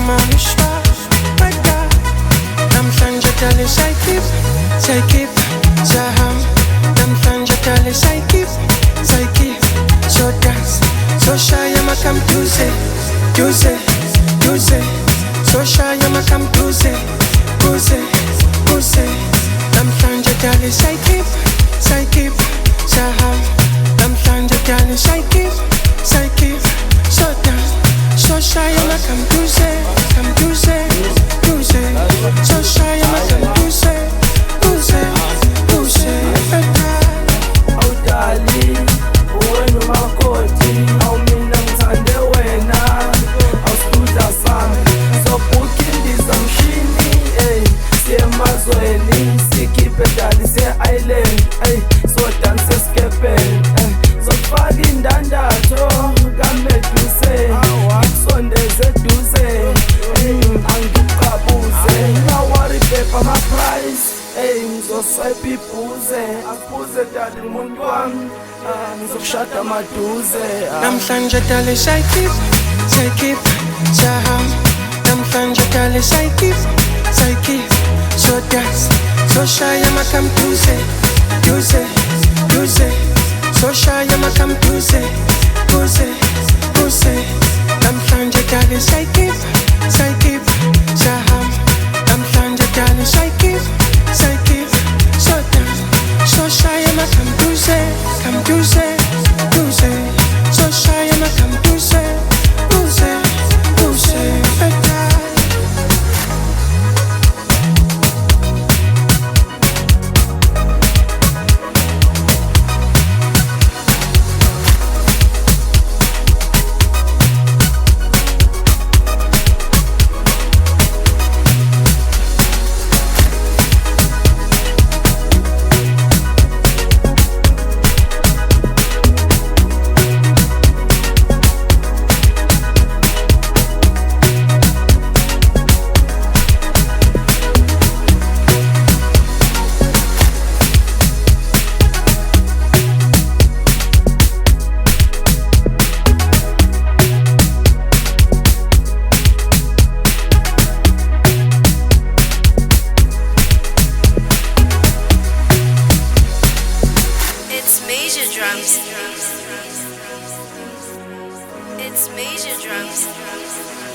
manishwa Bada Namhlanje dale saykip Saham Namhlanje dale saykip So dance So shy AmaComeDuze Duze So shy AmaComeDuze Duze Namhlanje dale saykip Saham Namhlanje dale saykip So dance So shy AmaComeDuze Duze So shy AmaComeDuze Duze Oh darling, wena umakoti, awu mina ngithande wena, awusibuza sami, ngizokukhindiza mshini, siye emazweni, sikhiphe dali siye island, sodanse esikepeni, zokufaka indandatho kaMeduze, ngikusondeze eduze, angikuqabuze, ngawari bhepha ama-price. Ngizoswipe ibhuze, akubuze dali umuntu wami, ngizokushada amaduze. Namhlanje dale saykip Saham Namhlanje dale saykip So dance So shy AmaComeDuze Duze So shy AmaComeDuze Duze Namhlanje dale saykip Saham Namhlanje dale saykip So dance So shy AmaComeDuze Duze So shy AmaComeDuze Duze Major Drumz. It's Major Drumz.